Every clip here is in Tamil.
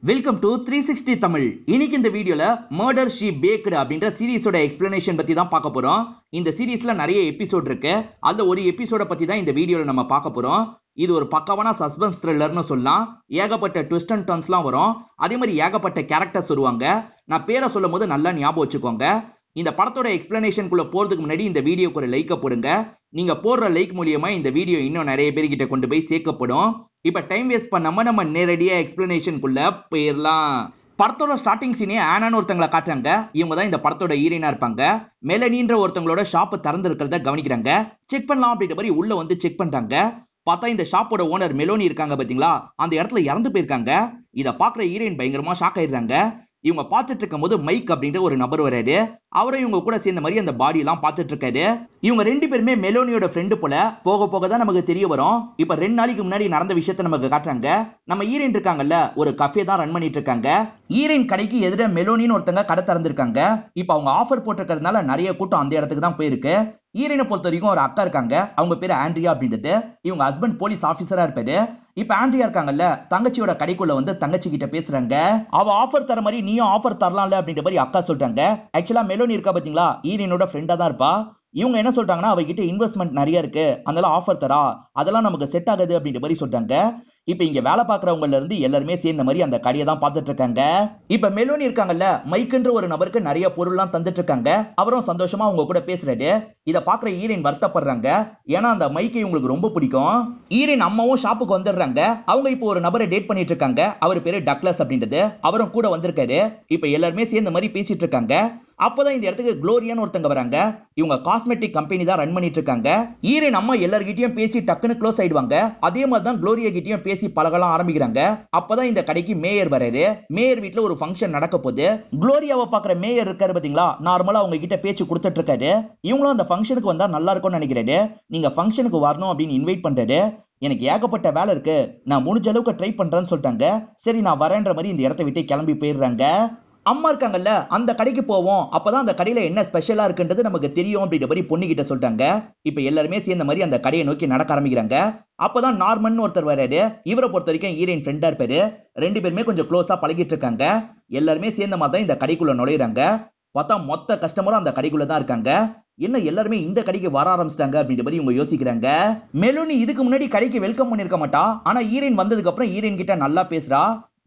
Welcome to 360 Tamil. இன்னைக்கு இந்த வீடியோல மர்டர் ஷி பேக்டு அப்படின்ற சீரிஸோட எக்ஸ்பிளனேஷன் பத்தி தான் பார்க்க போறோம். இந்த சீரிஸ்ல நிறைய எபிசோட் இருக்கு. அந்த ஒரு எபிசோட பத்தி தான் இந்த வீடியோல நம்ம பார்க்க போறோம். இது ஒரு பக்கவான சஸ்பென்ஸ் த்ரில்லர்னு சொல்லலாம். ஏகப்பட்ட ட்விஸ்ட் அண்ட் டர்ன்ஸ்லாம் வரும். அதே மாதிரி ஏகப்பட்ட கேரக்டர்ஸ் வருவாங்க. நான் பேரை சொல்லும் போது நல்லா ஞாபகம் வச்சுக்கோங்க. இந்த படத்தோட எக்ஸ்பிளனேஷனுக்குள்ள போறதுக்கு முன்னாடி இந்த வீடியோக்கு ஒரு லைக்க போடுங்க. நீங்க போடுற லைக் மூலியமா இந்த வீடியோ இன்னும் நிறைய பேர்கிட்ட கொண்டு போய் சேர்க்கப்படும். இப்ப டைம் வேஸ்ட் பண்ணாம நம்ம நேரடியா எக்ஸ்பிளனேஷனுக்குள்ள போயிடலாம். படத்தோட ஸ்டார்டிங் சீனே ஆனான்னு ஒருத்தங்களை காட்டுறாங்க. இவங்க தான் இந்த படத்தோட ஹீரோயினா இருப்பாங்க. மெலனின்ற ஒருத்தவங்களோட ஷாப் திறந்து இருக்கிறத கவனிக்கிறாங்க. செக் பண்ணலாம் அப்படின்ற மாதிரி உள்ள வந்து செக் பண்றாங்க. பார்த்தா இந்த ஷாப்போட ஓனர் மெலோனி இருக்காங்க பாத்தீங்களா, அந்த இடத்துல இறந்து போயிருக்காங்க. இத பாக்குற ஹீரோயின் பயங்கரமா ஷாக் ஆயிடுறாங்க. இவங்க பார்த்துட்டு இருக்கும் போது மைக் அப்படின்ற ஒரு நபர் வராரு. அவரை இவங்க கூட சேர்ந்த மாதிரி அந்த பாடி எல்லாம் பார்த்துட்டு இருக்காரு. இவங்க ரெண்டு பேருமே மெலோனியோட ஃப்ரெண்டு போல. போக போக தான் நமக்கு தெரிய வரும். இப்ப 2 நாளைக்கு முன்னாடி நடந்த விஷயத்த நமக்கு காட்டுறாங்க. நம்ம ஹீரோயின் இருக்காங்கல்ல, ஒரு கஃபே தான் ரன் பண்ணிட்டு இருக்காங்க. ஹீரோயின் கடைக்கு எதிர மெலோனின்னு ஒருத்தங்க கடை திறந்திருக்காங்க. இப்ப அவங்க ஆஃபர் போட்டிருக்கிறதுனால நிறைய கூட்டம் அந்த இடத்துக்கு தான் போயிருக்கு. ஹீரோயினை பொறுத்த வரைக்கும் ஒரு அக்கா இருக்காங்க. அவங்க பேரு ஆண்ட்ரியா அப்படின்றது. இவங்க ஹஸ்பண்ட் போலீஸ் ஆபீசரா இருப்பாரு. இப்ப ஆண்ட்ரியா இருக்காங்கல்ல, தங்கச்சியோட கடைக்குள்ள வந்து தங்கச்சி கிட்ட பேசுறாங்க. அவ ஆஃபர் தர மாதிரி நீயும் ஆஃபர் தரலாம்ல அப்படின்ற மாதிரி அக்கா சொல்றாங்க. ஆக்சுவலா மெலோனி இருக்கா பாத்தீங்களா, ஹீரோயினோட ஃப்ரெண்டா தான் இருப்பா. இவங்க என்ன சொல்றாங்கன்னா, அவகிட்ட இன்வெஸ்ட்மெண்ட் நிறைய இருக்கு, அதனால ஆஃபர் தரா, அதெல்லாம் நமக்கு செட் ஆகுது அப்படின்ற மாதிரி சொல்றாங்க. இப்ப இங்க வேலை பாக்குறவங்கல இருந்து எல்லாருமே சேர்ந்த மாதிரி அந்த கடையை தான் பார்த்துட்டு இருக்காங்க. இப்ப மெலோனி இருக்காங்கல்ல, மைக்ன்ற ஒரு நபருக்கு நிறைய பொருள்லாம் தந்துட்டு இருக்காங்க. அவரும் சந்தோஷமா அவங்க கூட பேசுறாரு. இத பாக்குற ஹீரோயின் வருத்தப்படுறாங்க. ஏன்னா அந்த மைக்கை இவங்களுக்கு ரொம்ப பிடிக்கும். ஹீரோயின் அம்மாவும் ஷாப்புக்கு வந்துடுறாங்க. அவங்க இப்போ ஒரு நபரை டேட் பண்ணிட்டு இருக்காங்க. அவர் பேரு டக்ளஸ் அப்படின்றது. அவரும் கூட வந்திருக்காரு. இப்ப எல்லாருமே சேர்ந்த மாதிரி பேசிட்டு இருக்காங்க. அப்பதான் இந்த இடத்துக்கு குளோரியான்னு ஒருத்தங்க வராங்க. இவங்க காஸ்மெட்டிக் கம்பெனி தான் ரன் பண்ணிட்டு இருக்காங்க. ஹீரோயின் அம்மா எல்லார்கிட்டயும் பேசி டக்குன்னு க்ளோஸ் ஆயிடுவாங்க. அதே மாதிரி தான் குளோரியா கிட்டயும் பேசி பழகலாம் ஆரம்பிக்கிறாங்க. அப்பதான் இந்த கடைக்கு மேயர் வராரு. மேயர் வீட்ல ஒரு ஃபங்க்ஷன் நடக்க போகுது. குளோரியாவை பாக்குற மேயர் இருக்காரு பாத்தீங்களா, நார்மலா அவங்க கிட்ட பேச்சு கொடுத்துட்டு இருக்காரு. இவங்களும் அந்த ஃபங்க்ஷனுக்கு வந்தா நல்லா இருக்கும்னு நினைக்கிறாரு. நீங்க ஃபங்க்ஷனுக்கு வரணும் அப்படின்னு இன்வைட் பண்றாரு. எனக்கு ஏகப்பட்ட வேலை இருக்கு, நான் முடிஞ்ச அளவுக்கு ட்ரை பண்றேன்னு சொல்லிட்டாங்க. சரி நான் வரேன்ற மாதிரி இந்த இடத்தை விட்டு கிளம்பி போயிடுறாங்க. அம்மா இருக்காங்கல்ல, அந்த கடைக்கு போவோம், அப்பதான் அந்த கடையில என்ன ஸ்பெஷலா இருக்குன்றது நமக்கு தெரியும் அப்படின்ற மாதிரி பொண்ணு கிட்ட சொல்லிட்டாங்க. இப்ப எல்லாருமே சேர்ந்த மாதிரி அந்த கடையை நோக்கி நடக்க ஆரம்பிக்கிறாங்க. அப்பதான் நார்மன் ஒருத்தர் வராரு. இவரை பொறுத்த வரைக்கும் ஹீரோயின் ஃப்ரெண்டா இருப்பாரு. ரெண்டு பேருமே கொஞ்சம் க்ளோஸா பழகிட்டு இருக்காங்க. எல்லாருமே சேர்ந்த மாதிரி தான் இந்த கடைக்குள்ள நுழையிறாங்க. பார்த்தா மொத்த கஸ்டமரும் அந்த கடைக்குள்ள தான் இருக்காங்க. என்ன எல்லாருமே இந்த கடைக்கு வர ஆரம்பிச்சிட்டாங்க அப்படின்ற மாதிரி இவங்க யோசிக்கிறாங்க. மெலோனி இதுக்கு முன்னாடி கடைக்கு வெல்கம் பண்ணிருக்க மாட்டா. ஆனா ஹீரோயின் வந்ததுக்கு அப்புறம் ஹீரோயின் கிட்ட நல்லா பேசுறா.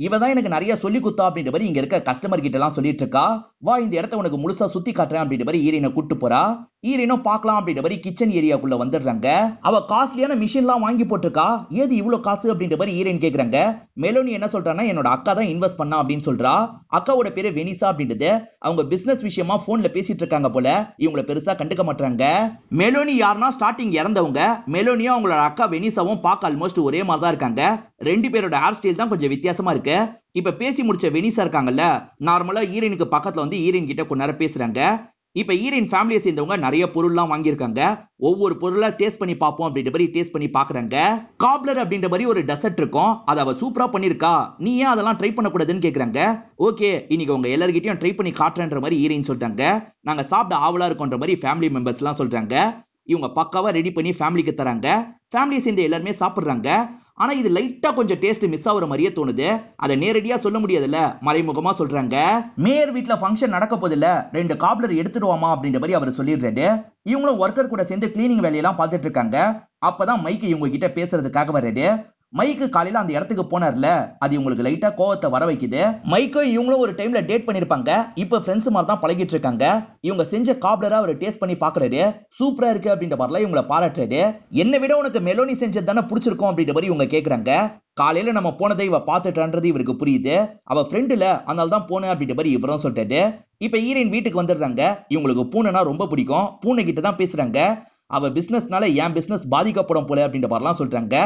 இவதான் எனக்கு நிறைய சொல்லி குத்தா அப்படின்ற மாதிரி இங்க இருக்க கஸ்டமர் கிட்ட எல்லாம் சொல்லிட்டு இருக்கா. வா இந்த இடத்த உனக்கு முழுசா சுத்தி காட்டுறேன் அப்படின்ற மாதிரி ஹீரோயினை கூட்டு போறா. ஹீரோயினும் பார்க்கலாம் அப்படின்ற மாதிரி கிச்சன் ஏரியாக்குள்ள வந்துடுறாங்க. அவ காஸ்ட்லியான மிஷின் எல்லாம் வாங்கி போட்டிருக்கா. ஏது இவ்வளவு காசு அப்படின்ற மாதிரி ஹீரோயின் கேக்குறாங்க. மெலோனி என்ன சொல்றான்னா, என்னோட அக்கா தான் இன்வெஸ்ட் பண்ணா அப்படின்னு சொல்றா. அக்காவோட பேரு வெனிசா அப்படின்றது. அவங்க பிசினஸ் விஷயமா போன்ல பேசிட்டு இருக்காங்க போல. இவங்களை பெருசா கண்டுக்க மாட்டாங்க. மெலோனி யாருன்னா ஸ்டார்டிங் இறந்தவங்க. மெலோனியும் அவங்களோட அக்கா வெனிசாவும் பார்க்க ஆல்மோஸ்ட் ஒரே மாதிரி தான் இருக்காங்க. ரெண்டு பேரோட ஹேர் ஸ்டைல் தான் கொஞ்சம் வித்தியாசமா இருக்கு. இப்ப பேசி முடிச்ச வெனிசா இருக்காங்கல்ல, நார்மலா ஹீரோயினுக்கு பக்கத்துல வந்து ஹீரோயின் கிட்ட கொஞ்ச நேரம் பேசுறாங்க. இப்ப ஹீரோயின் ஃபேமிலியை சேர்ந்தவங்க நிறைய பொருள்லாம் வாங்கியிருக்காங்க. ஒவ்வொரு பொருளா டேஸ்ட் பண்ணி பார்ப்போம் அப்படின்ற மாதிரி டேஸ்ட் பண்ணி பாக்குறாங்க. காப்லர் அப்படின்ற மாதிரி ஒரு டெசர்ட் இருக்கும். அதை அவ சூப்பரா பண்ணிருக்கா, நீ ஏன் அதெல்லாம் ட்ரை பண்ணக்கூடாதுன்னு கேக்குறாங்க. ஓகே இன்னைக்கு உங்க எல்லார்கிட்டயும் ட்ரை பண்ணி காட்டுறேன்ற மாதிரி ஹீரோயின் சொல்றாங்க. நாங்க சாப்பிட ஆவலா இருக்கோன்ற மாதிரி ஃபேமிலி மெம்பர்ஸ் எல்லாம் சொல்றாங்க. இவங்க பக்காவா ரெடி பண்ணி ஃபேமிலிக்கு தராங்க. ஃபேமிலியை சேர்ந்து எல்லாருமே சாப்பிடுறாங்க. ஆனா இது லைட்டா கொஞ்சம் டேஸ்ட் மிஸ் ஆகுற மாதிரியே தோணுது. அதை நேரடியா சொல்ல முடியாதுல்ல, மறைமுகமா சொல்றாங்க. மேயர் வீட்ல ஃபங்க்ஷன் நடக்க போதில்ல, 2 காப்லர் எடுத்துடுவாமா அப்படின்ற மாதிரி அவர் சொல்லிடுறாரு. இவங்களும் ஒர்க்கர் கூட சேர்ந்து கிளீனிங் வேலையெல்லாம் பார்த்துட்டு இருக்காங்க. அப்பதான் மைக்கு இவங்க கிட்ட பேசுறதுக்காக வர்றாரு. மைக்கு காலையில அந்த இடத்துக்கு போனார்ல, அது இவங்களுக்கு லைட்டா கோவத்தை வர வைக்குது. மைக்கும் இவங்களும் ஒரு டைம்ல டேட் பண்ணிருப்பாங்க. இப்ப ஃப்ரெண்ட்ஸ் மாதிரி தான் பழகிட்டு இருக்காங்க. இவங்க செஞ்ச காப்லரா அவர் டேஸ்ட் பண்ணி பாக்குறாரு. சூப்பரா இருக்கு அப்படின்ற மாதிரிலாம் இவங்களை பாராட்டுறாரு. என்னை விட உனக்கு மெலோனி செஞ்சது தானே பிடிச்சிருக்கும் அப்படின்ற மாதிரி இவங்க கேக்குறாங்க. காலையில நம்ம போனதை இவ பாத்துட்டான்றது இவருக்கு புரியுது. அவ ஃப்ரெண்டுல, அதனால தான் போனேன் அப்படின்ற மாதிரி இவரும் சொல்லிட்டாரு. இப்ப ஹீரோயின் வீட்டுக்கு வந்துடுறாங்க. இவங்களுக்கு பூனைனா ரொம்ப பிடிக்கும். பூனை கிட்ட தான் பேசுறாங்க. அவ பிசினஸ்னால என் பிசினஸ் பாதிக்கப்படும் போல அப்படின்ற மாதிரிலாம் சொல்றாங்க.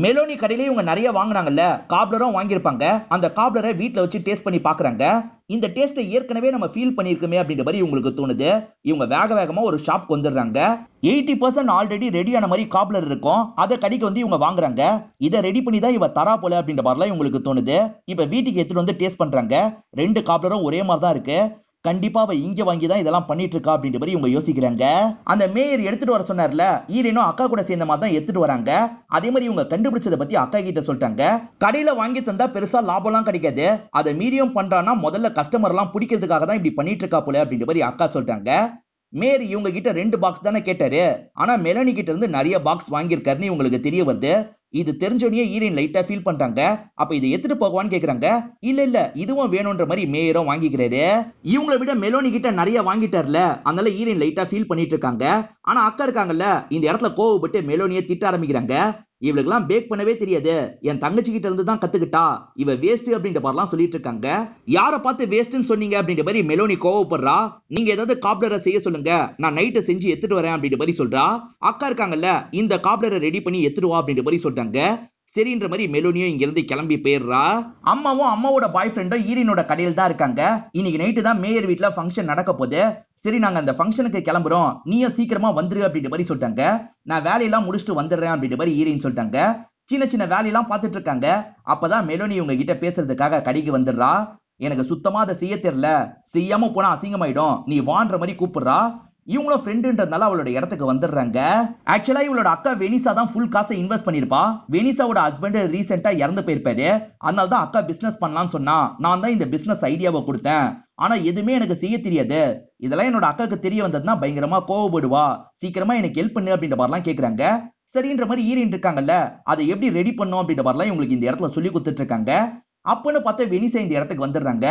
மெலோனி கடையில இவங்க நிறைய வாங்கினாங்கல்ல, காப்லரும் வாங்கியிருப்பாங்க. அந்த காப்லரை வீட்டுல வச்சு டேஸ்ட் பண்ணி பாக்குறாங்க. இந்த டேஸ்ட்டை ஏற்கனவே நம்ம ஃபீல் பண்ணிருக்கோமே அப்படின்ற மாதிரி இவங்களுக்கு தோணுது. இவங்க வேக வேகமா ஒரு ஷாப்க்கு வந்துடுறாங்க. 80% ஆல்ரெடி ரெடியான மாதிரி காப்லர் இருக்கும். அதை கடைக்கு வந்து இவங்க வாங்குறாங்க. இதை ரெடி பண்ணி தான் இவ தரா போல அப்படின்ற மாதிரிலாம் இவங்களுக்கு தோணுது. இப்ப வீட்டுக்கு எடுத்துட்டு வந்து டேஸ்ட் பண்றாங்க. 2 காப்லரும் ஒரே மாதிரி தான் இருக்கு. கண்டிப்பா அவ இங்க வாங்கி தான் இதெல்லாம் பண்ணிட்டு இருக்கா அப்படின்ற மாதிரி இவங்க யோசிக்கிறாங்க. அந்த மேயர் எடுத்துட்டு வர சொன்னார்ல, ஈரனும் அக்கா கூட சேர்ந்த மாதிரி தான் எடுத்துட்டு வராங்க. அதே மாதிரி இவங்க கண்டுபிடிச்சதை பத்தி அக்கா கிட்ட சொல்லிட்டாங்க. கடையில வாங்கி தந்தா பெருசா லாபம்லாம் கிடைக்காது, அதை மீறியும் பண்றான்னா முதல்ல கஸ்டமர் எல்லாம் பிடிக்கிறதுக்காக தான் இப்படி பண்ணிட்டு இருக்கா போல அப்படின்ற மாதிரி அக்கா சொல்லிட்டாங்க. மேரி இவங்க கிட்ட 2 பாக்ஸ் தானே கேட்டாரு, ஆனா மெலனி கிட்ட இருந்து நிறைய பாக்ஸ் வாங்கியிருக்காருன்னு இவங்களுக்கு தெரிய வருது. இது தெரிஞ்சோடனே ஈரின் லைட்டா ஃபீல் பண்றாங்க. அப்ப இதை எடுத்துட்டு போகவான்னு கேக்குறாங்க. இல்ல இதுவும் வேணும்ன்ற மாதிரி மேயரும் வாங்கிக்கிறாரு. இவங்களை விட மெலோனி கிட்ட நிறைய வாங்கிட்டார்ல, அதனால ஈரின் லைட்டா ஃபீல் பண்ணிட்டு இருக்காங்க. ஆனா அக்கா இருக்காங்கல்ல, இந்த இடத்துல கோவப்பட்டு மெலோனியை திட்ட ஆரம்பிக்கிறாங்க. இவளுக்கெல்லாம் பேக் பண்ணவே தெரியாது, என் தங்கச்சி கிட்ட இருந்து தான் கத்துக்கிட்டா, இவ வேஸ்ட் அப்படின்ற மாதிரிலாம் சொல்லிட்டு இருக்காங்க. யாரை பார்த்து வேஸ்ட்னு சொன்னீங்க அப்படின்ற மாதிரி மெலோனி கோவப்படுறா. நீங்க ஏதாவது காப்லரை செய்ய சொல்லுங்க, நான் நைட்டு செஞ்சு எடுத்துட்டு வரேன் அப்படின்ற மாதிரி சொல்றா. அக்கா இருக்காங்கல்ல, இந்த காப்லரை ரெடி பண்ணி எடுத்துட்டு வா அப்படின்ற மாதிரி சொல்றாங்க. சரின்ற மாதிரி மெலோனியும் இங்க இருந்து கிளம்பி போயிடுறா. அம்மாவும் அம்மாவோட பாய் ஃப்ரெண்டும் ஈரினோட கடையில் தான் இருக்காங்க. இன்னைக்கு நைட்டு தான் மேயர் வீட்டுல ஃபங்க்ஷன் நடக்க போகுது. சரி நாங்க அந்த ஃபங்க்ஷனுக்கு கிளம்புறோம், நீயும் சீக்கிரமா வந்துரு அப்படின்ற மாதிரி சொல்லிட்டாங்க. நான் வேலையெல்லாம் முடிச்சுட்டு வந்துடுறேன் அப்படின்ற மாதிரி ஈரின் சொல்லிட்டாங்க. சின்ன சின்ன வேலையெல்லாம் பார்த்துட்டு இருக்காங்க. அப்பதான் மெலோனி இவங்க கிட்ட பேசுறதுக்காக கடைக்கு வந்துடுறா. எனக்கு சுத்தமா அதை செய்ய தெரியல, செய்யாம போனா அசிங்கமாயிடும், நீ வான்ற மாதிரி கூப்பிடுறா. இவங்களும் ஃப்ரெண்டுன்றதுனால அவளோட இடத்துக்கு வந்துடுறாங்க. ஆக்சுவலா இவளோட அக்கா வெனிசா தான் ஃபுல் காசை இன்வெஸ்ட் பண்ணிருப்பா. வெனிசாவோட ஹஸ்பண்ட் ரீசெண்டா இறந்து போயிருப்பாரு. அதனால தான் அக்கா பிசினஸ் பண்ணலாம்னு சொன்னா. நான் தான் இந்த பிசினஸ் ஐடியாவை கொடுத்தேன், ஆனா எதுவுமே எனக்கு செய்ய தெரியாது. இதெல்லாம் என்னோட அக்காக்கு தெரிய வந்ததுன்னா பயங்கரமா கோவப்படுவா, சீக்கிரமா எனக்கு ஹெல்ப் பண்ணு அப்படின்ற மாதிரிலாம் கேக்குறாங்க. சரின்ற மாதிரி ஈரின் இருக்காங்கல்ல, அதை எப்படி ரெடி பண்ணும் அப்படின்ற மாதிரிலாம் இவங்களுக்கு இந்த இடத்துல சொல்லி கொடுத்துட்டு இருக்காங்க. அப்பன்னு பார்த்து வெனிசா இந்த இடத்துக்கு வந்துடுறாங்க.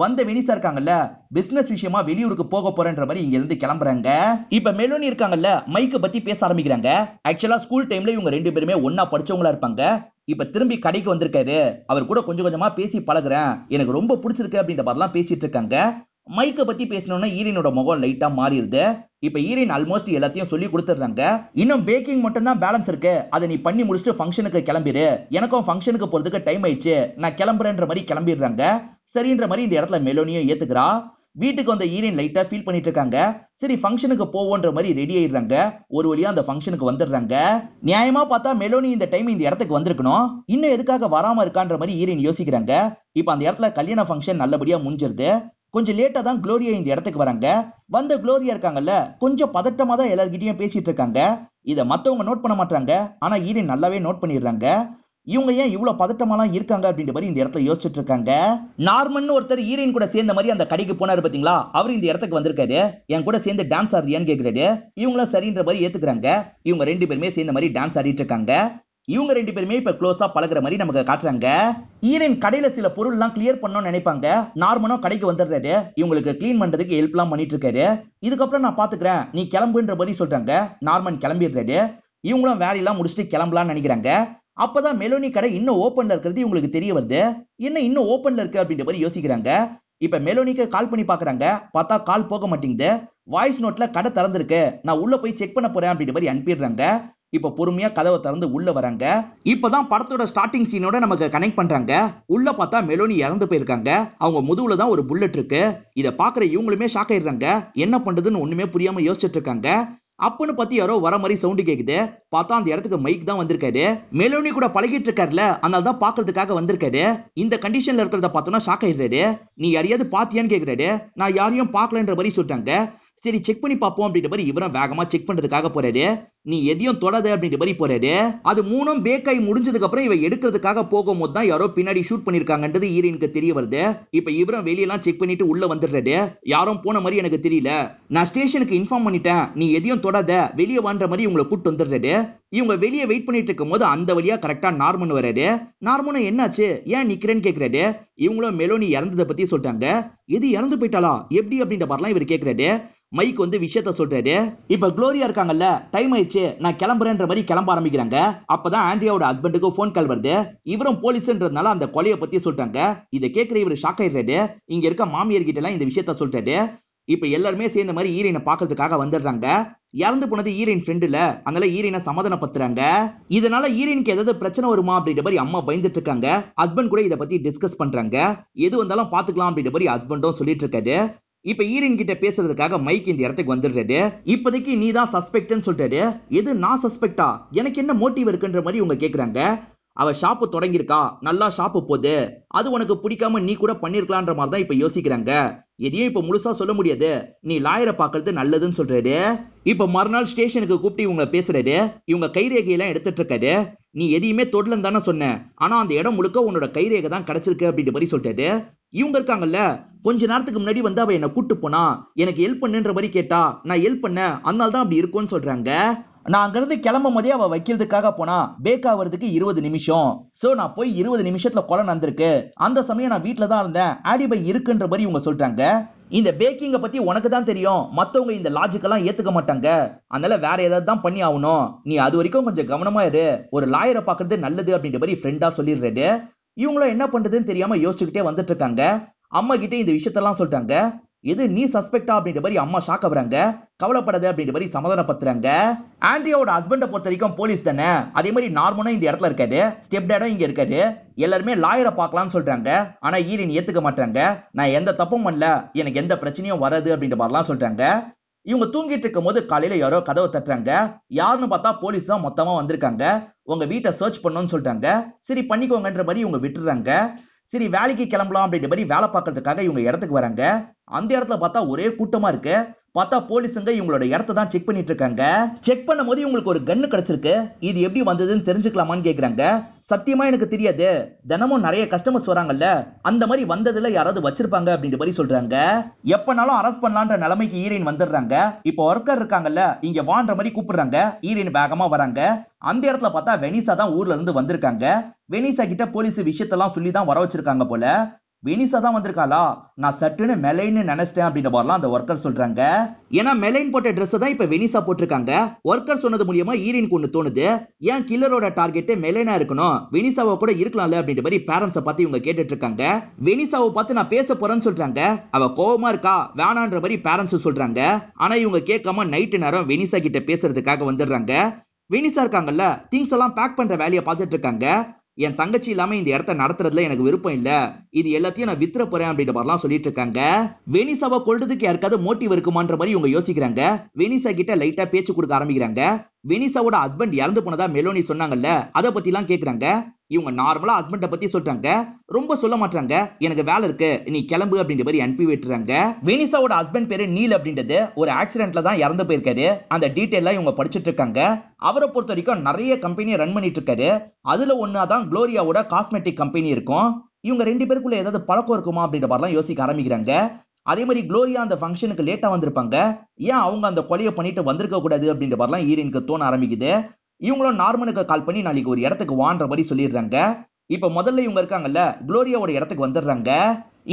வந்த வெனிசா இருக்காங்கல்ல, பிசினஸ் விஷயமா வெளியூருக்கு போக போறேன்ற மாதிரி இங்க இருந்து கிளம்புறாங்க. இப்ப மெலோனி இருக்காங்கல்ல, மைக்க பத்தி பேச ஆரம்பிக்கிறாங்க. ஆக்சுவலா ஸ்கூல் டைம்ல இவங்க 2 பேருமே ஒன்னா படிச்சவங்களா இருப்பாங்க. இப்ப திரும்பி கடைக்கு வந்திருக்காரு, அவர் கூட கொஞ்சம் கொஞ்சமா பேசி பழகுறேன், எனக்கு ரொம்ப பிடிச்சிருக்கு அப்படின்ற மாதிரிலாம் பேசிட்டு இருக்காங்க. மைக்க பத்தி பேசணும்னா ஈரினோட முகம் லைட்டா மாறிடுது. இப்ப ஈரின் ஆல்மோஸ்ட் எல்லாத்தையும் சொல்லி கொடுத்துறாங்க. இன்னும் பேக்கிங் மட்டும் தான் பேலன்ஸ் இருக்கு, அதை நீ பண்ணி முடிச்சுட்டு ஃபங்க்ஷனுக்கு கிளம்பிடு, எனக்கும் ஃபங்க்ஷனுக்கு போறதுக்கு டைம் ஆயிடுச்சு, நான் கிளம்புறேன்ற மாதிரி கிளம்பிடுறாங்க. சரின்ற மாதிரி இந்த இடத்துல மெலோனியும் ஏத்துக்கிறா. வீட்டுக்கு வந்த ஈரின் லைட்டா ஃபீல் பண்ணிட்டு இருக்காங்க. சரி ஃபங்க்ஷனுக்கு போவோன்ற மாதிரி ரெடி ஆயிடுறாங்க. ஒரு வழியா அந்த ஃபங்க்ஷனுக்கு வந்துடுறாங்க. நியாயமா பார்த்தா மெலோனி இந்த டைம் இந்த இடத்துக்கு வந்திருக்கணும், இன்னும் எதுக்காக வராம இருக்கான்ற மாதிரி ஈரின் யோசிக்கிறாங்க. இப்ப அந்த இடத்துல கல்யாண ஃபங்க்ஷன் நல்லபடியா முடிஞ்சிருது. கொஞ்சம் லேட்டா தான் குளோரியா இந்த இடத்துக்கு வராங்க. வந்த குளோரியா இருக்காங்கல்ல, கொஞ்சம் பதட்டமா தான் எல்லார்கிட்டயும் பேசிட்டு இருக்காங்க. இத மத்தவங்க நோட் பண்ண மாட்டாங்க, ஆனா ஈரின் நல்லாவே நோட் பண்ணிடுறாங்க. இவங்க ஏன் இவ்வளவு பதட்டமாலாம் இருக்காங்க அப்படின்ற மாதிரி இந்த இடத்துல யோசிச்சுட்டு இருக்காங்க. நார்மன் ஒருத்தர் ஈரின் கூட சேர்ந்த மாதிரி அந்த கடைக்கு போனாரு பாத்தீங்களா, அவர் இந்த இடத்துக்கு வந்திருக்காரு. என் கூட சேர்ந்து டான்ஸ் ஆடுறியான்னு கேக்குறாரு. இவங்களும் சரின்ற மாதிரி ஏத்துக்கிறாங்க. இவங்க 2 பேருமே சேர்ந்த மாதிரி டான்ஸ் ஆடிட்டு இருக்காங்க. இவங்க 2 பேருமே இப்ப க்ளோஸா பழகுற மாதிரி நமக்கு காட்டுறாங்க. ஈரின் கடையில சில பொருள் எல்லாம் கிளியர் பண்ணணும்னு நினைப்பாங்க. நார்மனும் கடைக்கு வந்துடுறாரு, இவங்களுக்கு கிளீன் பண்றதுக்கு ஹெல்ப் எல்லாம் பண்ணிட்டு இருக்காரு. இதுக்கப்புறம் நான் பாத்துக்கிறேன், நீ கிளம்புன்ற மாதிரி சொல்றாங்க. நார்மன் கிளம்பிடுறாரு. இவங்களும் வேலையெல்லாம் முடிச்சுட்டு கிளம்பலாம்னு நினைக்கிறாங்க. அப்பதான் மெலோனி கடை இன்னும் ஓபன்ல இருக்கிறது இவங்களுக்கு தெரிய வருது. என்ன இன்னும் ஓபன்ல இருக்கு அப்படின்ற மாதிரி யோசிக்கிறாங்க. இப்ப மெலோனிக்கு கால் பண்ணி பாக்குறாங்க. பார்த்தா கால் போக மாட்டேங்குது. வாய்ஸ் நோட்ல கடை திறந்திருக்கு, நான் உள்ள போய் செக் பண்ண போறேன் அப்படின்ற மாதிரி அனுப்பிடுறாங்க. இப்ப பொறுமையா கதவை திறந்து உள்ள வராங்க. இப்பதான் படத்தோட ஸ்டார்டிங் சீனோட நமக்கு கனெக்ட் பண்றாங்க. உள்ள பார்த்தா மெலோனி இறந்து போயிருக்காங்க. அவங்க முதுகுல தான் ஒரு புல்லட் இருக்கு. இத பாக்குற இவங்களுமே ஷாக் ஆயிடுறாங்க. என்ன பண்றதுன்னு ஒண்ணுமே புரியாம யோசிச்சுட்டு இருக்காங்க. அப்பன்னு பத்தி யாரோ வர மாதிரி சவுண்ட் கேக்குது. பார்த்தா அந்த இடத்துக்கு மைக் தான் வந்திருக்காரு. மெலோனி கூட பழகிட்டு இருக்காருல, அதனால தான் பாக்குறதுக்காக வந்திருக்காரு. இந்த கண்டிஷன்ல இருக்கிறத பார்த்தோன்னா ஷாக் ஆயிடுறாரு. நீ யாரையாவது பாத்தியான்னு கேக்குறாரு. நான் யாரையும் பார்க்கலன்ற மாதிரி சொல்றாங்க. சரி செக் பண்ணி பார்ப்போம் அப்படின்ற மாதிரி இவரும் வேகமா செக் பண்றதுக்காக போறாரு. நீ எதையும் தொடாத அப்படின்ற மாதிரி போறாரு. அது மூணும் பேக்காய் முடிஞ்சதுக்கு அப்புறம் இவ எடுக்கிறதுக்காக போகும்போது தான் யாரோ பின்னாடி ஷூட் பண்ணிருக்காங்கன்றது ஈரினுக்கு தெரிய வருது. இப்ப இவரும் வெளியெல்லாம் செக் பண்ணிட்டு உள்ள வந்துடுறாரு. யாரும் போன மாதிரி எனக்கு தெரியல, நான் ஸ்டேஷனுக்கு இன்ஃபார்ம் பண்ணிட்டேன், நீ எதையும் தொடாத, வெளியே வான்ற மாதிரி இவங்களை கூட்டு வந்துடுறாரு. இவங்க வெளியே வெயிட் பண்ணிட்டு இருக்கும் போது அந்த வழியா கரெக்டா நார்மன் வராரு. நார்மனும் என்னாச்சு, ஏன் நிக்கிறேன்னு கேக்குறாரு. இவங்களும் மெலோனி இறந்ததை பத்தி சொல்றாங்க. எது இறந்து போயிட்டாளா, எப்படி அப்படின்ற மாதிரிலாம் இவர் கேக்குறாரு. மைக் வந்து விஷயத்த சொல்றாரு. இப்ப குளோரியா இருக்காங்கல்ல, டைம் ஆயிடுச்சு, நான் கிளம்புறேன்ற மாதிரி கிளம்ப ஆரம்பிக்கிறாங்க. அப்பதான் ஆண்ட்ரியாவோட ஹஸ்பண்டுக்கு போன் கால் வருது. இவரும் போலீஸ்ன்றதுனால அந்த கொலையை பத்தி சொல்றாங்க. இதை கேட்கிற இவர் ஷாக் ஆயிடுறாரு. இங்க இருக்க மாமியார் கிட்ட எல்லாம் இந்த விஷயத்த சொல்றாரு. இப்ப எல்லாருமே சேர்ந்த மாதிரி ஈரினை பாக்குறதுக்காக வந்துடுறாங்க. இறந்து போனது ஈரின் ஃப்ரெண்ட் இல்ல, அதனால ஈரினை சமாதானப்படுத்துறாங்க. இதனால ஈரினுக்கு ஏதாவது பிரச்சனை வருமா அப்படின்ற மாதிரி அம்மா பயந்துட்டு இருக்காங்க. ஹஸ்பண்ட் கூட இதை பத்தி டிஸ்கஸ் பண்றாங்க. எது வந்தாலும் பாத்துக்கலாம் அப்படின்ற மாதிரி ஹஸ்பண்டும் சொல்லிட்டு இருக்காரு. இப்ப ஈரின் கிட்ட பேசுறதுக்காக மைக் இந்த இடத்துக்கு வந்துடுறாரு. இப்போதைக்கு நீ தான் சஸ்பெக்ட்னு சொல்றாரு. எது நான் சஸ்பெக்டா, எனக்கு என்ன மோட்டிவ் இருக்குன்ற மாதிரி இவங்க கேக்குறாங்க. அவ ஷாப்பு தொடங்கியிருக்கா, நல்லா ஷாப்பு போகுது, அது உனக்கு பிடிக்காம நீ கூட பண்ணிருக்கலான்ற மாதிரி தான் இப்ப யோசிக்கிறாங்க. எதையும் இப்ப முழுசா சொல்ல முடியாது, நீ லாயரை பாக்குறது நல்லதுன்னு சொல்றாரு. இப்ப மறுநாள் ஸ்டேஷனுக்கு கூப்பிட்டு இவங்க பேசுறாரு. இவங்க கைரேகையெல்லாம் எடுத்துட்டு இருக்காரு. நீ எதையுமே தொடலன்னு தானே சொன்ன, ஆனா அந்த இடம் முழுக்க உன்னோட கைரேகை தான் கிடைச்சிருக்கு அப்படின்ற மாதிரி சொல்லிட்டாரு. இவங்க இருக்காங்கல்ல, கொஞ்ச நேரத்துக்கு முன்னாடி வந்து அவ என்ன கூட்டு போனா, எனக்கு ஹெல்ப் பண்ணுன்ற மாதிரி கேட்டா, நான் ஹெல்ப் பண்ண, அதனால தான் அப்படி இருக்கும்னு சொல்றாங்க. நான் அங்கிருந்து கிளம்பும் போதே அவ வைக்கிறதுக்காக போனா பேக் ஆகிறதுக்கு 20 நிமிஷம். சோ நான் போய் 20 நிமிஷத்துல கொலை நடந்திருக்கு. அந்த சமயம் நான் வீட்டுல தான் இருந்தேன், ஆடிபை இருக்குன்ற மாதிரி இவங்க சொல்றாங்க. இந்த பேக்கிங்க பத்தி உனக்கு தான் தெரியும், மத்தவங்க இந்த லாஜிக்கெல்லாம் ஏத்துக்க மாட்டாங்க, அதனால வேற ஏதாவது தான் பண்ணி ஆகணும், நீ அது வரைக்கும் கொஞ்சம் கவனமா இரு, ஒரு லாயரை பாக்குறது நல்லது அப்படின்ற மாதிரி ஃப்ரெண்டா சொல்லிடுறாரு. இவங்களும் என்ன பண்றதுன்னு தெரியாம யோசிச்சுக்கிட்டே வந்துட்டு இருக்காங்க. அம்மா கிட்ட இந்த விஷயத்தெல்லாம் சொல்றாங்க. எது நீ சஸ்பெக்டா அப்படின்ற மாதிரி அம்மா ஷாக் ஆகுறாங்க. கவலைப்படாத அப்படின்ற மாதிரி சமாதானப்படுத்துறாங்க. ஆண்ட்ரியாவோட ஹஸ்பண்டை பொறுத்த வரைக்கும் போலீஸ் தானே, அதே மாதிரி நார்மனும் இந்த இடத்துல இருக்காரு, ஸ்டெப் டேடும் இங்க இருக்காரு, எல்லாருமே லாயரை பார்க்கலாம்னு சொல்றாங்க. ஆனா ஈரின் ஏத்துக்க மாட்டாங்க. நான் எந்த தப்பும் பண்ணல, எனக்கு எந்த பிரச்சனையும் வராது அப்படின்ற மாதிரிலாம் சொல்றாங்க. இவங்க தூங்கிட்டு இருக்கும் போது காலையில யாரோ கதவை தட்டுறாங்க. யாருன்னு பார்த்தா போலீஸ் தான் மொத்தமா வந்திருக்காங்க. உங்க வீட்டை சர்ச் பண்ணணும்னு சொல்றாங்க. சரி பண்ணிக்கோங்கன்ற மாதிரி இவங்க விட்டுறாங்க. சரி வேலைக்கு கிளம்பலாம் அப்படின்ற மாதிரி வேலை பார்க்கறதுக்காக இவங்க இடத்துக்கு வராங்க. அந்த இடத்துல பார்த்தா ஒரே கூட்டமா இருக்கு. பார்த்தா போலீஸுங்க இவங்களோட இடத்தை தான் செக் பண்ணிட்டு இருக்காங்க. செக் பண்ணும் போது இவங்களுக்கு ஒரு கன்னு கிடைச்சிருக்கு. இது எப்படி வந்ததுன்னு தெரிஞ்சுக்கலாமான்னு கேக்குறாங்க. சத்தியமா எனக்கு தெரியாது, தினமும் நிறைய கஸ்டமர்ஸ் வராங்கல்ல, அந்த மாதிரி வந்ததுல யாராவது வச்சிருப்பாங்க அப்படின்ற மாதிரி சொல்றாங்க. எப்பனாலும் அரெஸ்ட் பண்ணலான்ற நிலைமைக்கு ஈரின் வந்துடுறாங்க. இப்போ ஒர்க்கர் இருக்காங்கல்ல, இங்க வான்ற மாதிரி கூப்பிடுறாங்க. ஈரின் வேகமா வராங்க. அந்த இடத்துல பார்த்தா வெனிசா தான் ஊர்ல இருந்து வந்திருக்காங்க. வெனிசா கிட்ட போலீஸ் விஷயத்தெல்லாம் சொல்லி தான் வர வச்சிருக்காங்க போல. வெனிசா தான் வந்திருக்காளா, நான் சட்டுன்னு மெலைன்னு நினைச்சிட்டேன் அப்படின்ற மாதிரிலாம் அந்த ஒர்க்கர் சொல்றாங்க. ஏன்னா மெலைன் போட்ட ட்ரெஸ் தான் இப்ப வெனிசா போட்டிருக்காங்க. ஒர்க்கர் சொன்னது மூலியமா ஈரினுக்கு ஒண்ணு தோணுது, ஏன் கில்லரோட டார்கெட் மெலைனா இருக்கணும், வெனிசாவை கூட இருக்கலாம்ல அப்படின்ற மாதிரி பேரண்ட்ஸை பார்த்து இவங்க கேட்டுட்டு இருக்காங்க. வெனிசாவை பார்த்து நான் பேச போறேன்னு சொல்றாங்க. அவ கோவமா இருக்கா, வேணான்ற மாதிரி பேரண்ட்ஸ் சொல்றாங்க. ஆனா இவங்க கேட்காம நைட்டு நேரம் வெனிசா கிட்ட பேசுறதுக்காக வந்துடுறாங்க. வெனிசா இருக்காங்கல்ல, திங்ஸ் எல்லாம் பேக் பண்ற வேலையை பார்த்துட்டு இருக்காங்க. என் தங்கச்சி இல்லாம இந்த இடத்த நடத்துறதுல எனக்கு விருப்பம் இல்ல, இது எல்லாத்தையும் நான் வித்துற போறேன் அப்படின்ற மாதிரிலாம் சொல்லிட்டு இருக்காங்க. வெனிசாவை கொல்றதுக்கு யாருக்காவது மோட்டிவ் இருக்குமான்ற மாதிரி இவங்க யோசிக்கிறாங்க. வெனிசா கிட்ட லைட்டா பேச்சு கொடுக்க ஆரம்பிக்கிறாங்க. வெனிசாவோட ஹஸ்பண்ட் இறந்து போனதா மெலோனி சொன்னாங்கல்ல, அதை பத்தி எல்லாம் கேக்குறாங்க. இவங்க நார்மலா ஹஸ்பண்ட பத்தி சொல்றாங்க, ரொம்ப சொல்ல மாட்டாங்க. எனக்கு வேலை இருக்கு, நீ கிளம்பு அப்படின்ற மாதிரி அனுப்பி விட்டுறாங்க. வெனிசாவோட ஹஸ்பண்ட் பேரு நீல் அப்படின்றது ஒரு ஆக்சிடென்ட்ல தான் இறந்து போயிருக்காரு. அந்த டீடைல்லாம் இவங்க படிச்சுட்டு இருக்காங்க. அவரை பொறுத்த வரைக்கும் நிறைய கம்பெனி ரன் பண்ணிட்டு இருக்காரு. அதுல ஒன்னாதான் குளோரியாவோட காஸ்மெட்டிக் கம்பெனி இருக்கும். இவங்க ரெண்டு பேருக்குள்ள ஏதாவது பழக்கம் இருக்குமா அப்படின்ற மாதிரிலாம் யோசிக்க ஆரம்பிக்கிறாங்க. அதே மாதிரி குளோரியா அந்த ஃபங்க்ஷனுக்கு லேட்டா வந்திருப்பாங்க, ஏன் அவங்க அந்த கொலையை பண்ணிட்டு வந்திருக்க கூடாது அப்படின்ற மாதிரிலாம் ஈரினுக்கு தோண ஆரம்பிக்குது. இவங்களும் நார்மனுக்கு கால் பண்ணி நாளைக்கு ஒரு இடத்துக்கு வான்ற மாதிரி சொல்லிடுறாங்க. இப்ப முதல்ல இவங்க இருக்காங்கல்ல, குளோரியாவோட இடத்துக்கு வந்துடுறாங்க.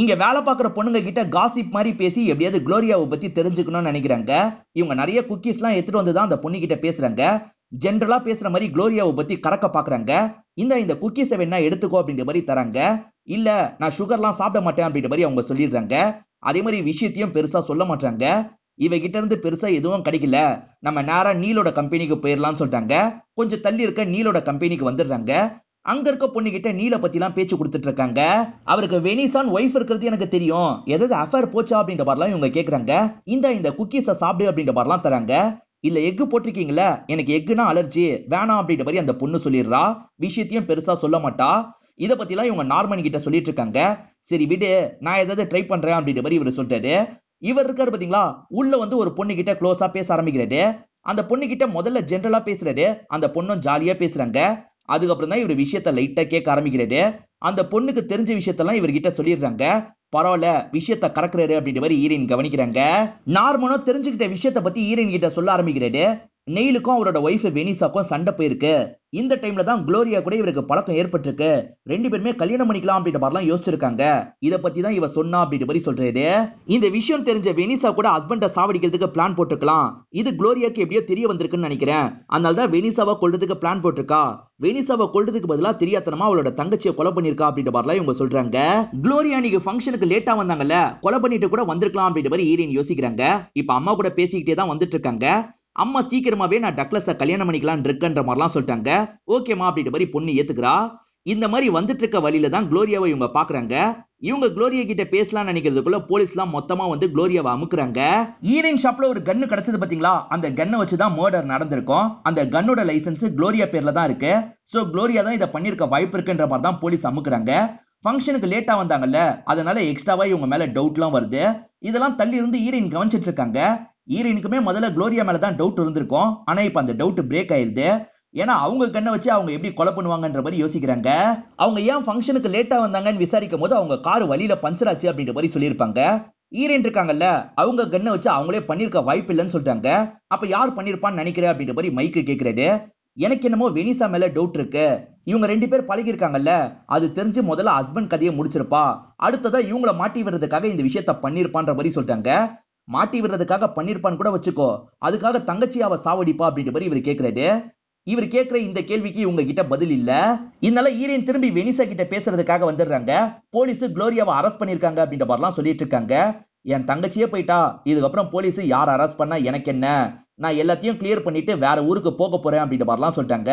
இங்க வேலை பார்க்குற பொண்ணுங்க கிட்ட காசிப் மாதிரி பேசி எப்படியாவது குளோரியாவை பத்தி தெரிஞ்சுக்கணும்னு நினைக்கிறாங்க. இவங்க நிறைய குக்கீஸ் எல்லாம் எடுத்துட்டு வந்துதான் அந்த பொண்ணு கிட்ட பேசுறாங்க. ஜென்ரலா பேசுற மாதிரி குளோரியாவை பத்தி கறக்க பாக்குறாங்க. இந்த குக்கீஸை வேணா எடுத்துக்கோ அப்படின்ற மாதிரி தராங்க. இல்ல நான் சுகர்லாம் சாப்பிட மாட்டேன் அப்படின்ற மாதிரி அவங்க சொல்லிடுறாங்க. அதே மாதிரி விஷயத்தையும் பெருசா சொல்ல மாட்டாங்க. இவகிட்ட இருந்து பெருசா எதுவும் கிடைக்கல, நம்ம நேரா நீலோட கம்பெனிக்கு போயிடலாம்னு சொல்லிட்டாங்க. கொஞ்சம் தள்ளி இருக்க நீலோட கம்பெனிக்கு வந்துடுறாங்க. அங்க இருக்க பொண்ணு கிட்ட நீல பத்தி எல்லாம் பேச்சு கொடுத்துட்டு இருக்காங்க. அவருக்கு வெனிசான் ஒய்ஃப் இருக்கிறது எனக்கு தெரியும், ஏதாவது அஃபேர் போச்சா அப்படின்ற மாதிரிலாம் இவங்க கேக்குறாங்க. இந்த குக்கீஸை சாப்பிடு அப்படின்ற மாதிரிலாம் தராங்க. இல்ல எக்கு போட்டிருக்கீங்களா, எனக்கு எக்குனா அலர்ஜி, வேணாம் அப்படின்ற மாதிரி அந்த பொண்ணு சொல்லிடுறா. விஷயத்தையும் பெருசா சொல்ல மாட்டா. இத பத்தி எல்லாம் இவங்க நார்மன் கிட்ட சொல்லிட்டு இருக்காங்க. சரி விடு, நான் ஏதாவது ட்ரை பண்றேன் அப்படின்ற மாதிரி இவர் சொல்றாரு. இவர் இருக்காரு பாத்தீங்களா, உள்ள வந்து ஒரு பொண்ணு கிட்ட க்ளோஸா பேச ஆரம்பிக்கிறாரு. அந்த பொண்ணு கிட்ட முதல்ல ஜென்ரலா பேசுறாரு. அந்த பொண்ணும் ஜாலியா பேசுறாங்க. அதுக்கப்புறம் தான் இவர் விஷயத்த லைட்டா கேட்க ஆரம்பிக்கிறாரு. அந்த பொண்ணுக்கு தெரிஞ்ச விஷயத்தெல்லாம் இவர்கிட்ட சொல்லிடுறாங்க. பரவாயில்ல, விஷயத்த கறக்குறாரு அப்படின்ற மாதிரி ஈரின் கவனிக்கிறாங்க. நார்மனோ தெரிஞ்சுக்கிட்ட விஷயத்த பத்தி ஈரின் கிட்ட சொல்ல ஆரம்பிக்கிறாரு. நெயிலுக்கும் அவரோட ஒய்ஃப் வெனிசாக்கும் சண்டை போயிருக்கு. இந்த டைம்ல தான் குளோரியா கூட இவருக்கு பழக்கம் ஏற்பட்டிருக்கு. ரெண்டு பேருமே கல்யாணம் பண்ணிக்கலாம் அப்படின்ற மாதிரிலாம் யோசிச்சிருக்காங்க. இத பத்தி தான் இவ சொன்னா அப்படின்ற மாதிரி சொல்றாரு. இந்த விஷயம் தெரிஞ்ச வெனிசா கூட ஹஸ்பண்ட சாவடிக்கிறதுக்கு பிளான் போட்டுக்கலாம். இது குளோரியாக்கு எப்படியோ தெரிய வந்திருக்குன்னு நினைக்கிறேன். அதனால தான் வெனிசாவை கொல்றதுக்கு பிளான் போட்டிருக்கா. வெனிசாவை கொல்றதுக்கு பதிலா தெரியாதனமா அவளோட தங்கச்சியை கொலை பண்ணிருக்கா அப்படின்ற மாதிரிலாம் இவங்க சொல்றாங்க. குளோரியா நீங்க ஃபங்க்ஷனுக்கு லேட்டா வந்தாங்கல்ல, கொலை பண்ணிட்டு கூட வந்திருக்கலாம் அப்படின்ற மாதிரி ஈரின் யோசிக்கிறாங்க. இப்ப அம்மா கூட பேசிக்கிட்டே தான் வந்துட்டு இருக்காங்க. அம்மா சீக்கிரமாவே நான் டக்ளஸ கல்யாணம் பண்ணிக்கலாம் இருக்குன்ற மாதிரிலாம் சொல்லிட்டாங்க. ஓகேமா அப்படின்ற மாதிரி பொண்ணு ஏத்துக்கிறா. இந்த மாதிரி வந்துட்டு இருக்க வழியில தான் குளோரியாவை இவங்க பாக்குறாங்க. இவங்க குளோரியா கிட்ட பேசலாம் நினைக்கிறதுக்குள்ள போலீஸ்லாம் மொத்தமா வந்து குளோரியாவை அமுக்குறாங்க. ஈரின் ஷாப்ல ஒரு கன்னு கிடைச்சது பாத்தீங்களா, அந்த கன்னை வச்சுதான் மர்டர் நடந்திருக்கும். அந்த கன்னோட லைசன்ஸ் குளோரியா பேர்ல தான் இருக்கு. சோ குளோரியா தான் இதை பண்ணிருக்க வாய்ப்பு இருக்குன்ற மாதிரி தான் போலீஸ் அமுக்குறாங்க. ஃபங்க்ஷனுக்கு லேட்டா வந்தாங்கல்ல, அதனால எக்ஸ்ட்ராவா இவங்க மேல டவுட்லாம் வருது. இதெல்லாம் தள்ளி இருந்து ஈரின் கவனிச்சிட்டு இருக்காங்க. ஈரினுக்குமே முதல்ல குளோரியா மேல தான் டவுட் இருந்திருக்கும். ஆனா இப்ப அந்த டவுட் பிரேக் ஆயிருது. ஏன்னா அவங்க கண்ணை வச்சு அவங்க எப்படி கொலை பண்ணுவாங்கன்ற மாதிரி யோசிக்கிறாங்க. அவங்க ஏன் ஃபங்க்ஷனுக்கு லேட்டா வந்தாங்கன்னு விசாரிக்கும் போது அவங்க கார் வழியில பஞ்சர் ஆச்சு அப்படின்ற மாதிரி சொல்லியிருப்பாங்க. ஈரன் இருக்காங்கல்ல, அவங்க கண்ணை வச்சு அவங்களே பண்ணிருக்க வாய்ப்பு இல்லைன்னு சொல்றாங்க. அப்ப யார் பண்ணிருப்பான்னு நினைக்கிறேன் அப்படின்ற மாதிரி மைக்கு கேட்கிறாரு. எனக்கு என்னமோ வெனிசா மேல டவுட் இருக்கு. இவங்க 2 பேர் பழகி இருக்காங்கல்ல, அது தெரிஞ்சு முதல்ல ஹஸ்பண்ட் கதையை முடிச்சிருப்பா, அடுத்ததா இவங்கள மாட்டி விடுறதுக்காக இந்த விஷயத்த பண்ணிருப்பான்ற மாதிரி சொல்றாங்க. மாட்டி விடுறதுக்காக பண்ணிருப்பான்னு கூட வச்சுக்கோ, அதுக்காக தங்கச்சி அவ சாவடிப்பா அப்படின்ற மாதிரி இவர் கேட்கிறாரு. இவர் கேட்கிற இந்த கேள்விக்கு இவங்க கிட்ட பதில் இல்ல. இதனால ஈரன் திரும்பி வெனிசா கிட்ட பேசுறதுக்காக வந்துடுறாங்க. போலீஸ் குளோரியாவை அரெஸ்ட் பண்ணிருக்காங்க அப்படின்ற மாதிரிலாம் சொல்லிட்டு இருக்காங்க. என் தங்கச்சியே போயிட்டா, இதுக்கப்புறம் போலீஸ் யார் அரெஸ்ட் பண்ணா எனக்கு என்ன, நான் எல்லாத்தையும் கிளியர் பண்ணிட்டு வேற ஊருக்கு போக போறேன் அப்படின்ற மாதிரிலாம் சொல்லிட்டாங்க.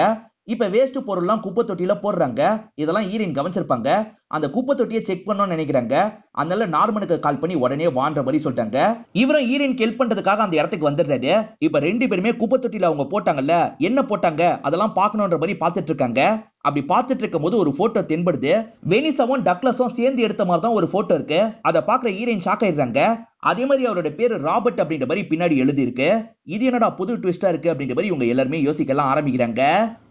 இப்ப வேஸ்ட் பொருள்லாம் குப்பை தொட்டியில போடுறாங்க. இதெல்லாம் ஈரன் கவனிச்சிருப்பாங்க. அந்த குப்பை தொட்டியை செக் பண்ணணும்னு நினைக்கிறாங்க. அதனால நார்மனுக்கு கால் பண்ணி உடனே வான்ற மாதிரி சொல்லிட்டாங்க. இவரும் ஈரன் ஹெல்ப் பண்றதுக்காக அந்த இடத்துக்கு வந்துடுறாரு. இப்ப 2 பேருமே குப்பை தொட்டியில அவங்க போட்டாங்கல்ல, என்ன போட்டாங்க அதெல்லாம் பார்க்கணும்ன்ற மாதிரி பார்த்துட்டு இருக்காங்க. அப்படி பார்த்துட்டு இருக்கும் போது ஒரு போட்டோ தென்படுது. வெனிசாவும் டக்ளஸும் சேர்ந்து எடுத்த மாதிரி தான் ஒரு போட்டோ இருக்கு. அதை பார்க்குற ஈரன் ஷாக் ஆயிடுறாங்க. அதே மாதிரி அவரோட பேரு ராபர்ட் அப்படின்ற மாதிரி பின்னாடி எழுதி இருக்கு. இது என்னடா புது ட்விஸ்டா இருக்கு அப்படின்ற மாதிரி இவங்க எல்லாருமே யோசிக்கலாம் ஆரம்பிக்கிறாங்க.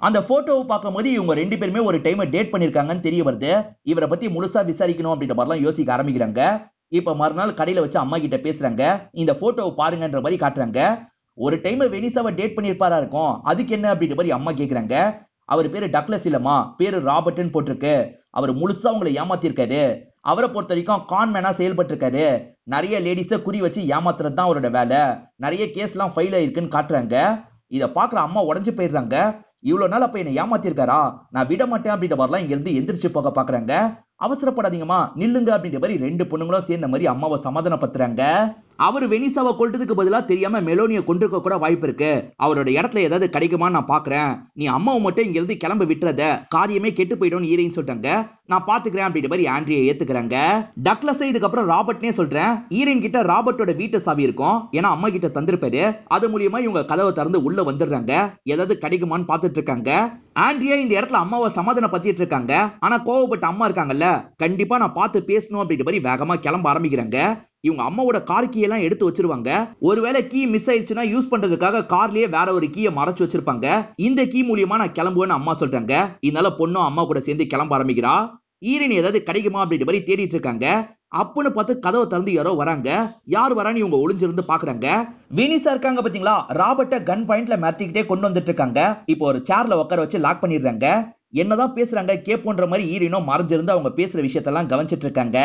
அந்த போட்டோவை பார்க்கும் போது இவங்க 2 பேருமே ஒரு டைம் டேட் பண்ணிருக்காங்கன்னு தெரிய வருது. இவரை பத்தி முழுசா விசாரிக்கணும் அப்படின்ற மாதிரிலாம் யோசிக்க ஆரம்பிக்கிறாங்க. இப்ப மறுநாள் கடையில வச்சு அம்மா கிட்ட பேசுறாங்க. இந்த போட்டோவை பாருங்கன்ற மாதிரி காட்டுறாங்க. ஒரு டைம் வெனிசாவை டேட் பண்ணிருப்பாரா இருக்கும், அதுக்கு என்ன அப்படின்ற மாதிரி அம்மா கேக்குறாங்க. அவர் பேரு டக்ளஸ் இல்லமா, பேரு ராபர்ட்னு போட்டிருக்கு. அவர் முழுசா உங்களை ஏமாத்திருக்காரு. அவரை பொறுத்த வரைக்கும் கான்மேனா செயல்பட்டு இருக்காரு. நிறைய லேடிஸ குறி வச்சு ஏமாத்துறது தான் அவரோட வேலை. நிறைய கேஸ்லாம் ஃபைல் ஆயிருக்குன்னு காட்டுறாங்க. இத பாக்குற அம்மா உடஞ்சு போயிடுறாங்க. இவ்வளவு நாள் அப்ப என்ன ஏமாத்திருக்காரா, நான் விட மாட்டேன் அப்படின்ற மாதிரிலாம் இங்க இருந்து எந்திரிச்சு போக பாக்குறாங்க. அவசரப்படாதீங்கம்மா, நில்லுங்க அப்படின்ற மாதிரி 2 பொண்ணுங்களும் சேர்ந்த மாதிரி அம்மாவை சமாதானப்படுத்துறாங்க. அவர் வெனிசாவை கொல்றதுக்கு பதிலா தெரியாம மெலோனியை கொண்டிருக்க கூட வாய்ப்பு இருக்கு. அவரோட இடத்துல ஏதாவது கிடைக்குமான்னு நான் பாக்குறேன். நீ அம்மாவை மட்டும் இங்க இருந்து கிளம்ப விட்டுறத, காரியமே கெட்டு போயிடும் ஈரன்னு சொல்லிட்டாங்க. நான் பாத்துக்கிறேன் அப்படின்ற மாதிரி ஆண்ட்ரியை ஏத்துக்கிறாங்க. டக்ளஸ் இதுக்கப்புறம் ராபர்ட்னே சொல்றேன். ஈரன் கிட்ட ராபர்ட்டோட வீட்டு சாவி இருக்கும். ஏன்னா அம்மா கிட்ட தந்திருப்பாரு. அது மூலியமா இவங்க கதவை திறந்து உள்ள வந்துடுறாங்க. ஏதாவது கிடைக்குமான்னு பாத்துட்டு இருக்காங்க. ஆண்ட்ரியா இந்த இடத்துல அம்மாவை சமாதானப்படுத்திட்டு இருக்காங்க. ஆனா கோவப்பட்ட அம்மா இருக்காங்கல்ல, கண்டிப்பா நான் பார்த்து பேசணும் அப்படின்ற மாதிரி வேகமா கிளம்ப ஆரம்பிக்கிறாங்க. இவங்க அம்மாவோட கார் கீ எல்லாம் எடுத்து வச்சிருவாங்க. ஒருவேளை கீ மிஸ் ஆயிடுச்சுன்னா யூஸ் பண்றதுக்காக கார்லயே வேற ஒரு கீயை மறைச்சு வச்சிருப்பாங்க. இந்த கீ மூலியமா நான் கிளம்புவேன்னு அம்மா சொல்றாங்க. இதனால பொண்ணும் அம்மா கூட சேர்ந்து கிளம்ப ஆரம்பிக்கிறா. ஈரன் ஏதாவது கிடைக்குமா அப்படின்ற மாதிரி தேடிட்டு இருக்காங்க. அப்பன்னு பார்த்து கதவை திறந்து யாரோ வராங்க. யார் வரான்னு இவங்க ஒளிஞ்சிருந்து பாக்குறாங்க. வெனிசா இருக்காங்க பாத்தீங்களா, ராபர்ட்ட கன் பாயிண்ட்ல மிரட்டிக்கிட்டே கொண்டு வந்துட்டு இருக்காங்க. இப்போ ஒரு சேர்ல உட்கார வச்சு லாக் பண்ணிடுறாங்க. என்னதான் பேசுறாங்க கேப்போன்ற மாதிரி ஈரனோ மறைஞ்சிருந்து அவங்க பேசுற விஷயத்தெல்லாம் கவனிச்சிட்டு இருக்காங்க.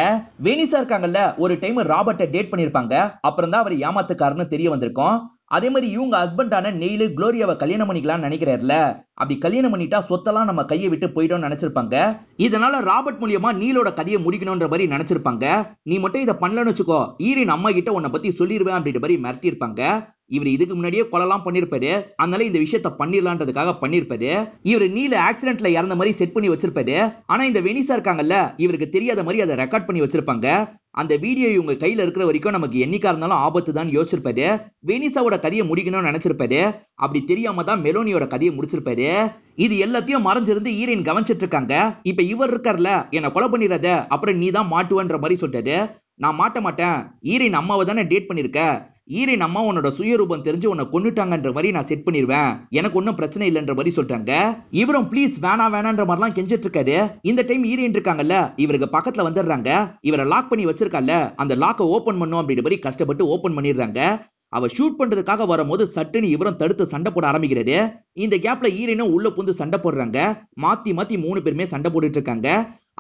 வெனிசா இருக்காங்கல்ல, ஒரு டைம் ராபர்ட்ட டேட் பண்ணிருப்பாங்க. அப்புறம் தான் அவர் ஏமாத்துக்காரன்னு தெரிய வந்திருக்கும். அதே மாதிரி இவங்க ஹஸ்பண்டான நெயில் குளோரியாவை கல்யாணம் பண்ணிக்கலாம்னு நினைக்கிறாருல, அப்படி கல்யாணம் பண்ணிட்டா சொத்தெல்லாம் நம்ம கையை விட்டு போயிடும் நினைச்சிருப்பாங்க. இதனால ராபர்ட் மூலியமா நீலோட கதையை முடிக்கணும்ன்ற மாதிரி நினைச்சிருப்பாங்க. நீ மட்டும் இதை பண்ணலன்னு வச்சுக்கோ, ஈரின் அம்மா கிட்ட உன்னை பத்தி சொல்லிடுவேன் அப்படின்ற மாதிரி மிரட்டி இருப்பாங்க. இவர் இதுக்கு முன்னாடியே கொலைலாம் பண்ணிருப்பாரு. அதனால இந்த விஷயத்த பண்ணிடலான்றதுக்காக பண்ணிருப்பாரு. இவர் நீல ஆக்சிடென்ட்ல இறந்த மாதிரி செட் பண்ணி வச்சிருப்பாரு. ஆனா இந்த வெனிசா இருக்காங்கல்ல, இவருக்கு தெரியாத மாதிரி அதை ரெக்கார்ட் பண்ணி வச்சிருப்பாங்க. அந்த வீடியோ இவங்க கையில இருக்கிற வரைக்கும் நமக்கு என்னைக்கா இருந்தாலும் ஆபத்து தான் யோசிச்சிருப்பாரு. வெனிசாவோட கதையை முடிக்கணும்னு நினைச்சிருப்பாரு. அப்படி தெரியாம தான் மெலோனியோட கதையை முடிச்சிருப்பாரு. இது எல்லாத்தையும் மறைஞ்சிருந்து ஈரன் கவனிச்சிட்டு இருக்காங்க. இப்ப இவர் இருக்கார்ல, என்ன கொலை பண்ணிடாத, அப்புறம் நீ தான் மாட்டுவன்ற மாதிரி சொல்லிட்டாரு. நான் மாட்ட மாட்டேன், ஈரன் அம்மாவை தானே டேட் பண்ணிருக்க, ஈரன் அம்மா உன்னோட சுயரூபம் தெரிஞ்சு உன்னை கொன்னுட்டாங்கன்ற மாதிரி நான் செட் பண்ணிடுவேன், எனக்கு ஒன்னும் பிரச்சனை இல்லைன்ற மாதிரி சொல்லிட்டாங்க. இவரும் ப்ளீஸ் வேணான்ற மாதிரிலாம் கெஞ்சிட்டு இருக்காரு. இந்த டைம் ஈரன் இருக்காங்கல்ல, இவருக்கு பக்கத்துல வந்துடுறாங்க. இவரை லாக் பண்ணி வச்சிருக்கால, அந்த லாக்கை ஓபன் பண்ணும் அப்படின்ற மாதிரி கஷ்டப்பட்டு ஓபன் பண்ணிடுறாங்க. அவ ஷூட் பண்றதுக்காக வரும்போது சட்டுன்னு இவரும் தடுத்து சண்டை போட ஆரம்பிக்கிறாரு. இந்த கேப்ல ஈரனும் உள்ள புந்து சண்டை போடுறாங்க. மாத்தி 3 பேருமே சண்டை போட்டுட்டு இருக்காங்க.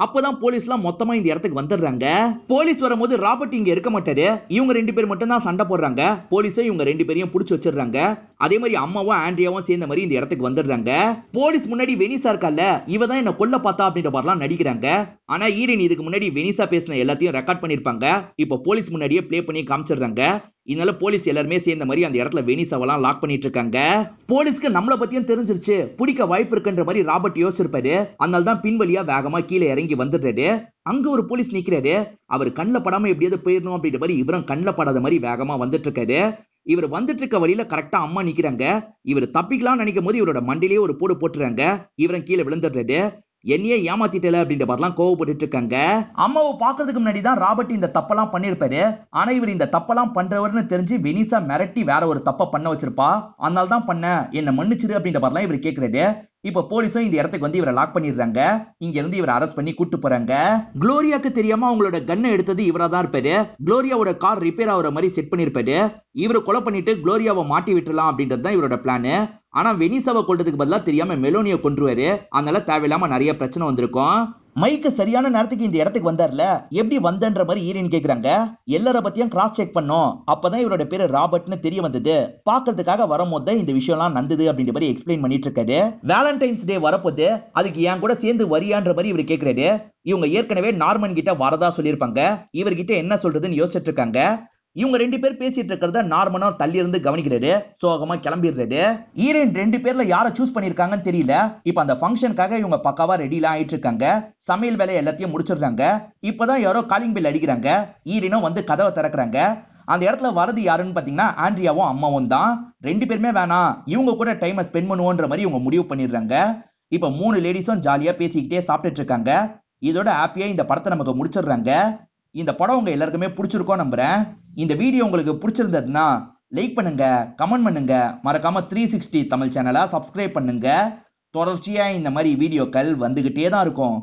அப்பதான் போலீஸ்லாம் மொத்தமா இந்த இடத்துக்கு வந்துடுறாங்க. போலீஸ் வரும்போது ராபர்ட் இங்க இருக்க மாட்டாரு. இவங்க 2 பேர் மட்டும் தான் சண்டை போடுறாங்க. போலீஸே இவங்க 2 பேரையும் புடிச்சு வச்சிடுறாங்க. அதே மாதிரி அம்மாவும் ஆண்ட்ரியாவும் சேர்ந்த மாதிரி இந்த இடத்துக்கு வந்துடுறாங்க. போலீஸ் முன்னாடி வெனிசா இருக்கல்ல, இவ தான் என்ன கொல்ல பார்த்தா அப்படின்ற மாதிரிலாம் நடிக்கிறாங்க. ஆனா ஈரின் இதுக்கு முன்னாடி வெனிசா பேசின எல்லாத்தையும் ரெக்கார்ட் பண்ணிருப்பாங்க. இப்போ போலீஸ் முன்னாடியே ப்ளே பண்ணி காமிச்சிடுறாங்க. இதனால போலீஸ் எல்லாருமே சேர்ந்த மாதிரி அந்த இடத்துல வெனிசாவெல்லாம் லாக் பண்ணிட்டு இருக்காங்க. போலீஸ்க்கு நம்மள பத்தியும் தெரிஞ்சிருச்சு, பிடிக்க வாய்ப்பு இருக்குன்ற மாதிரி ராபர்ட் யோசிச்சிருப்பாரு. அதனால தான் பின்வழியா வேகமா கீழே இறங்கி வந்துடுறாரு. அங்க ஒரு போலீஸ் நிக்கிறாரு. அவர் கண்ணில் படாம எப்படியாவது போயிடணும் அப்படின்ற மாதிரி இவரும் கண்ணில் படாத மாதிரி வேகமா வந்துட்டு இருக்காரு. இவர் வந்துட்டு இருக்க வழியில கரெக்டா அம்மா நிக்கிறாங்க. இவர் தப்பிக்கலாம் நினைக்கும் போது இவரோட மண்டிலேயே ஒரு போடு போட்டுறாங்க. இவரும் கீழே விழுந்துடுறாரு. என்னையே ஏமாத்திட்டல அப்படின்ற மாதிரிலாம் கோவப்பட்டு இருக்காங்க. அம்மாவை பாக்குறதுக்கு முன்னாடி தான் ராபர்ட் இந்த தப்பெல்லாம் பண்ணிருப்பாரு. ஆனா இவர் இந்த தப்பெல்லாம் பண்றவர்னு தெரிஞ்சு வெனிசா மிரட்டி வேற ஒரு தப்ப பண்ண வச்சிருப்பா. அதனால தான் பண்ண, என்ன மன்னிச்சிரு அப்படின்ற மாதிரிலாம் இவர் கேட்கிறாரு. இப்ப போலீஸும் இந்த இடத்துக்கு வந்து இவரை லாக் பண்ணிடுறாங்க. இங்க இருந்து இவரை அரெஸ்ட் பண்ணி கூட்டு போறாங்க. குளோரியாக்கு தெரியாம அவங்களோட கன்னை எடுத்தது இவரா தான் இருப்பாரு. குளோரியாவோட கார் ரிப்பேர் ஆகிற மாதிரி செட் பண்ணிருப்பாரு. இவரை கொலை பண்ணிட்டு குளோரியாவை மாட்டி விட்டுலாம் அப்படின்றது தான் இவரோட பிளான். ஆனா வெனிசாவை கொல்றதுக்கு பதிலா தெரியாம மெலோனியை கொன்றுவாரு. அதனால தேவையில்லாம நிறைய பிரச்சனை வந்திருக்கும். மைக்கு சரியான நேரத்துக்கு இந்த இடத்துக்கு வந்தார்ல, எப்படி வந்தன்ற மாதிரி ஈரின் கேக்குறாங்க. எல்லார பத்தியும் கிராஸ் செக் பண்ணோம். அப்பதான் இவரோட பேரு ராபர்ட்னு தெரிய வந்தது. பாக்குறதுக்காக வரும்போது இந்த விஷயம்லாம் நடந்தது அப்படின்ற மாதிரி எக்ஸ்பிளைன் பண்ணிட்டு இருக்காரு. வேலண்டைன்ஸ் டே வரப்போது, அதுக்கு என் கூட சேர்ந்து வரியான்ற மாதிரி இவர் கேக்குறாரு. இவங்க ஏற்கனவே நார்மன் கிட்ட வரதா சொல்லியிருப்பாங்க. இவர்கிட்ட என்ன சொல்றதுன்னு யோசிச்சுட்டு இருக்காங்க. இவங்க ரெண்டு பேர் பேசிட்டு இருக்கிறத நார்மனா தள்ளி இருந்து கவனிக்கிறாரு. சோகமா கிளம்பிடுறாரு. ஈரன் ரெண்டு பேர்ல யாரை சூஸ் பண்ணிருக்காங்கன்னு தெரியல. இப்ப அந்த ஃபங்க்ஷனுக்காக இவங்க பக்காவா ரெடிலாம் ஆயிட்டு இருக்காங்க. சமையல் வேலை எல்லாத்தையும் முடிச்சிடுறாங்க. இப்பதான் யாரோ காலிங் பெல் அடிக்கிறாங்க. ஈரனும் வந்து கதவை திறக்கிறாங்க. அந்த இடத்துல வரது யாருன்னு பாத்தீங்கன்னா ஆண்ட்ரியாவும் அம்மாவும் தான். ரெண்டு பேருமே வேணாம், இவங்க கூட டைமை ஸ்பெண்ட் பண்ணுவோன்ற மாதிரி இவங்க முடிவு பண்ணிடுறாங்க. இப்ப 3 லேடிஸும் ஜாலியா பேசிக்கிட்டே சாப்பிட்டுட்டு இருக்காங்க. இதோட ஹாப்பியா இந்த படத்தை நமக்கு முடிச்சிடுறாங்க. இந்த படம் உங்க எல்லாருக்குமே பிடிச்சிருக்கோம் நம்புறேன். இந்த வீடியோ உங்களுக்கு பிடிச்சிருந்ததுன்னா லைக் பண்ணுங்க, கமெண்ட் பண்ணுங்க, மறக்காம 360 தமிழ் சேனலை சப்ஸ்கிரைப் பண்ணுங்க. தொடர்ச்சியா இந்த மாதிரி வீடியோக்கள் வந்துகிட்டே தான் இருக்கும்.